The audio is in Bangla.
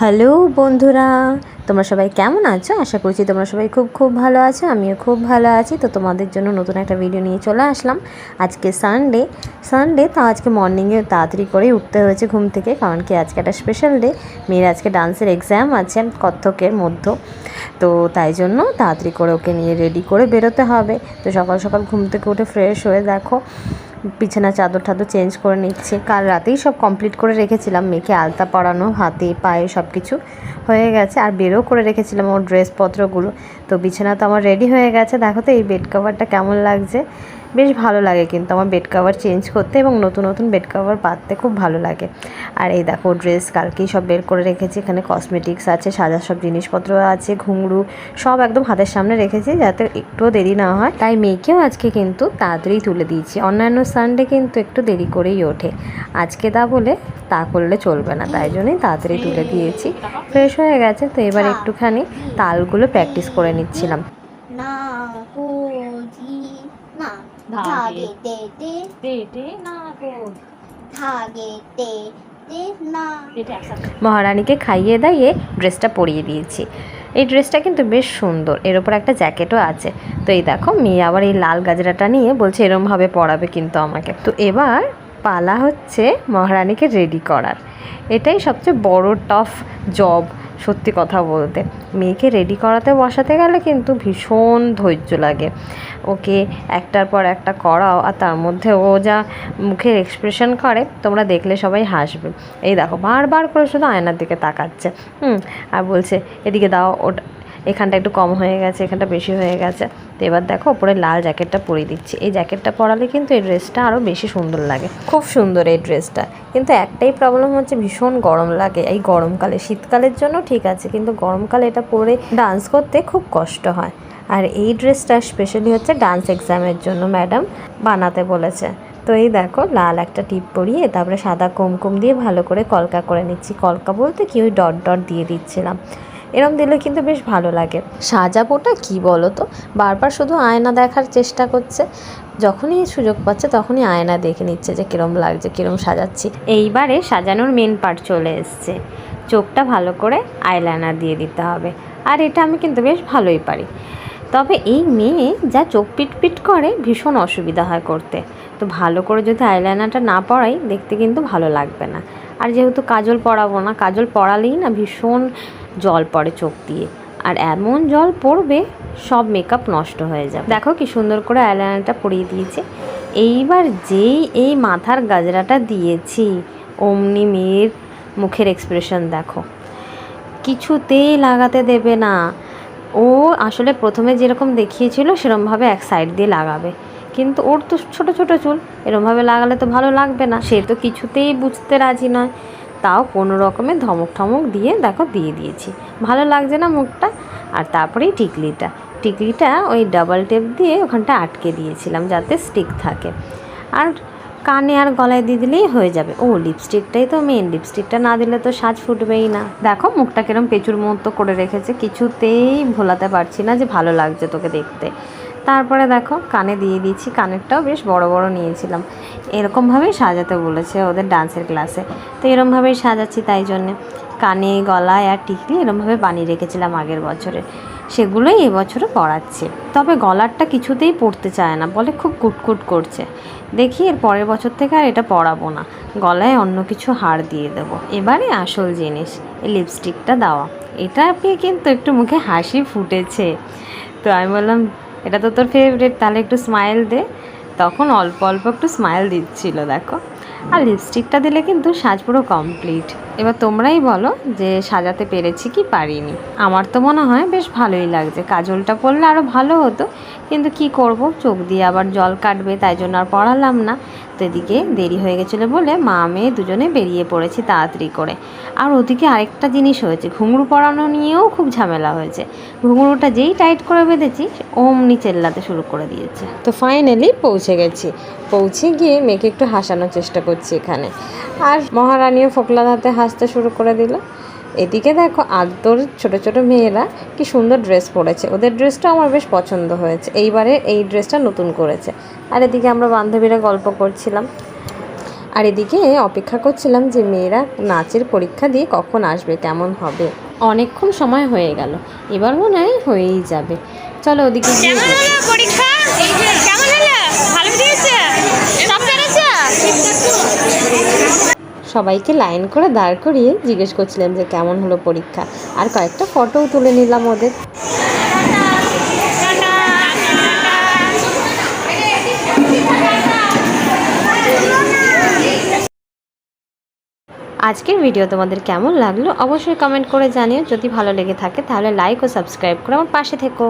হ্যালো বন্ধুরা, তোমরা সবাই কেমন আছো? আশা করছি তোমরা সবাই খুব খুব ভালো আছো। আমিও খুব ভালো আছি। তো তোমাদের জন্য নতুন একটা ভিডিও নিয়ে চলে আসলাম। আজকে সানডে তো আজকে মর্নিংয়ে তাড়াতাড়ি করেই উঠতে হয়েছে ঘুম থেকে, কারণ কি আজকে একটা স্পেশাল ডে। মেয়ের আজকে ডান্সের এক্সাম আছে কত্থকের মধ্যে, তো তাই জন্য তাড়াতাড়ি করে ওকে নিয়ে রেডি করে বেরোতে হবে। তো সকাল সকাল ঘুম থেকে উঠে ফ্রেশ হয়ে দেখো বিছানা চাদর টাদর চেঞ্জ করে নিচ্ছে। কাল রাতেই সব কমপ্লিট করে রেখেছিলাম, মেয়েকে আলতা পরানো, হাতে পায়ে সব কিছু হয়ে গেছে, আর বেরও করে রেখেছিলাম ওর ড্রেসপত্রগুলো। তো বিছানা তো আমার রেডি হয়ে গেছে। দেখো তো এই বেড কভারটা কেমন লাগছে, বেশ ভালো লাগে কিন্তু আমার বেড কভার চেঞ্জ করতে, এবং নতুন নতুন বেড কভার পাততে খুব ভালো লাগে। আর এই দেখো ড্রেস কালকেই সব বের করে রেখেছি। এখানে কসমেটিক্স আছে, সাজার সব জিনিসপত্র আছে, ঘুঙরু সব একদম হাতের সামনে রেখেছি যাতে একটুও দেরি না হয়। তাই মেয়েকেও আজকে কিন্তু তাড়াতাড়ি তুলে দিয়েছি। অন্যান্য সানডে কিন্তু একটু দেরি করেই ওঠে, আজকে বলে তা করলে চলবে না, তাই জন্যই তাড়াতাড়ি তুলে দিয়েছি। ফ্রেশ হয়ে গেছে, তো এবার একটুখানি তালগুলো প্র্যাকটিস করে নিচ্ছিলাম। না কোজি না ধাগে তে তে তে তে না কো ধাগে তে তে না। মহারানীকে খাইয়ে দাইয়ে ড্রেসটা পরিয়ে দিয়েছি। এই ড্রেসটা কিন্তু বেশ সুন্দর, এর ওপর একটা জ্যাকেটও আছে। তো এই দেখো মেয়ে আবার এই লাল গাজরাটা নিয়ে বলছে এরমভাবে পরাবে কিন্তু আমাকে। তো এবার পালা হচ্ছে মহারানীকে রেডি করার। এটাই সবচেয়ে বড় টাফ জব, সত্যি কথা বলতে। মেয়েকে রেডি করাতে বসাতে গেলে কিন্তু ভীষণ ধৈর্য লাগে। ওকে একটার পর একটা করাও, আর তার মধ্যে ও যা মুখের এক্সপ্রেশন করে তোমরা দেখলে সবাই হাসবে। এই দেখো বারবার করে শুধু আয়নার দিকে তাকাচ্ছে, আর বলছে এদিকে দাও, ওটা এখানটা একটু কম হয়ে গেছে, এখানটা বেশি হয়ে গেছে। তো এবার দেখো ওপরে লাল জ্যাকেটটা পরিয়ে দিচ্ছি। এই জ্যাকেটটা পরালে কিন্তু এই ড্রেসটা আরও বেশি সুন্দর লাগে, খুব সুন্দর এই ড্রেসটা। কিন্তু একটাই প্রবলেম হচ্ছে ভীষণ গরম লাগে এই গরমকালে। শীতকালের জন্য ঠিক আছে, কিন্তু গরমকালে এটা পরে ডান্স করতে খুব কষ্ট হয়। আর এই ড্রেসটা স্পেশালি হচ্ছে ডান্স এক্সামের জন্য ম্যাডাম বানাতে বলেছে। তো এই দেখো লাল একটা টিপ পরিয়ে তারপরে সাদা কুমকুম দিয়ে ভালো করে কলকা করে নিচ্ছি। কলকা বলতে কি ওই ডট ডট দিয়ে দিচ্ছিলাম। এরম দিলে কিন্তু বেশ ভালো লাগে। সাজাবোটা কি বলো তো, বারবার শুধু আয়না দেখার চেষ্টা করছে, যখনই সুযোগ পাচ্ছে তখনই আয়না দেখে নিচ্ছে যে কিরম লাগছে, কিরম সাজাচ্ছি। এইবারে সাজানোর মেন পার্ট চলে এসছে, চোখটা ভালো করে আইলাইনার দিয়ে দিতে হবে। আর এটা আমি কিন্তু বেশ ভালোই পারি, তবে এই মেয়ে যা চোখ পিট করে ভীষণ অসুবিধা হয় করতে। তো ভালো করে যদি আইলাইনারটা না পরাই দেখতে কিন্তু ভালো লাগবে না। আর যেহেতু কাজল পরাবো না, কাজল পরালেই না ভীষণ জল পড়ে চোখ দিয়ে, আর এমন জল পড়বে সব মেকআপ নষ্ট হয়ে যাবে। দেখো কি সুন্দর করে আইলাইনারটা পরিয়ে দিয়েছে। এইবার যেই এই মাথার গাজরাটা দিয়েছি, অমনি মেয়ের মুখের এক্সপ্রেশন দেখো, কিছুতেই লাগাতে দেবে না। ও আসলে প্রথমে যেরকম দেখিয়েছিল সেরকমভাবে এক সাইড দিয়ে লাগাবে, কিন্তু ওর তো ছোট ছোট চুল, এরমভাবে লাগালে তো ভালো লাগবে না। সে তো কিছুতেই বুঝতে রাজি নয়, তাও কোনো রকমে ধমক ঠমক দিয়ে দেখো দিয়ে দিয়েছি। ভালো লাগছে না মুখটা। আর তারপরেই টিকলিটা ওই ডাবল টেপ দিয়ে ওখানটা আটকে দিয়েছিলাম যাতে স্টিক থাকে। আর কানে আর গলায় দিয়ে দিলেই হয়ে যাবে। ও লিপস্টিকটাই তো মেন, লিপস্টিকটা না দিলে তো সাজ ফুটবেই না। দেখো মুখটা কিরম পেঁচুর মতো করে রেখেছে, কিছুতেই ভোলাতে পারছি না যে ভালো লাগছে তোকে দেখতে। তারপরে দেখো কানে দিয়ে দিয়েছি, কানেরটাও বেশ বড় বড় নিয়েছিলাম। এরকমভাবেই সাজাতে বলেছে ওদের ডান্সের ক্লাসে, তো এরমভাবেই সাজাচ্ছি। তাই জন্যে কানে গলায় আর টিকলি এরমভাবে বানিয়ে রেখেছিলাম আগের বছরে, সেগুলোই এবছরও পরাচ্ছি। তবে গলারটা কিছুতেই পরতে চায় না, বলে খুব কুটকুট করছে। দেখি এর পরের বছর থেকে আর এটা পরাবো না, গলায় অন্য কিছু হার দিয়ে দেবো। এবারে আসল জিনিস এই লিপস্টিকটা দেওয়া, এটা পেয়ে কিন্তু একটু মুখে হাসি ফুটেছে। তো আমি বললাম এটা তো তোর ফেভারিট, তাহলে একটু স্মাইল দে। তখন অল্প অল্প একটু স্মাইল দিচ্ছিল দেখো। আর লিপস্টিকটা দিলে কিন্তু সাজ পুরো কমপ্লিট। এবার তোমরাই বলো যে সাজাতে পেরেছি কি পারিনি। আমার তো মনে হয় বেশ ভালোই লাগছে। কাজলটা পরলে আরও ভালো হতো, কিন্তু কি করব, চোখ দিয়ে আবার জল কাটবে, তাই জন্য আর পড়ালাম না। তো এদিকে দেরি হয়ে গেছিলো বলে মা মেয়ে দুজনে বেরিয়ে পড়েছি তাড়াতাড়ি করে। আর ওদিকে আরেকটা জিনিস হয়েছে, ঘুঙরু পরানো নিয়েও খুব ঝামেলা হয়েছে। ঘুঙরুটা যেই টাইট করে বেঁধেছি অমনি চেল্লাতে শুরু করে দিয়েছে। তো ফাইনালি পৌঁছে গেছি। পৌঁছে গিয়ে মেয়েকে একটু হাসানোর চেষ্টা করছি এখানে, আর মহারানীও ফোকলা হাতে হাসতে শুরু করে দিল। এদিকে দেখো আদর ছোট ছোট মেয়েরা কি সুন্দর ড্রেস পরেছে, ওদের ড্রেসটা আমার বেশ পছন্দ হয়েছে। এইবারে এই ড্রেসটা নতুন করেছে। আর এদিকে আমরা বান্ধবীরা গল্প করছিলাম। আর এদিকে অপেক্ষা করছিলাম যে মেয়েরা নাচের পরীক্ষা দিয়ে কখন আসবে, কেমন হবে। অনেকক্ষণ সময় হয়ে গেল, এবার মনে হয় হয়েই যাবে। চলো ওদিকে গিয়ে পরীক্ষা কেমন হলো? ভালো দিয়েছে? সব পেরেছে? সবাইকে লাইন করে দাঁড় করিয়ে জিজ্ঞেস করছিলাম যে কেমন হলো পরীক্ষা, আর কয়েকটা ফটোও তুলে নিলাম ওদের। আজকের ভিডিও তোমাদের কেমন লাগলো অবশ্যই কমেন্ট করে জানিও। যদি ভালো লেগে থাকে তাহলে লাইক ও সাবস্ক্রাইব করে আমার পাশে থেকো।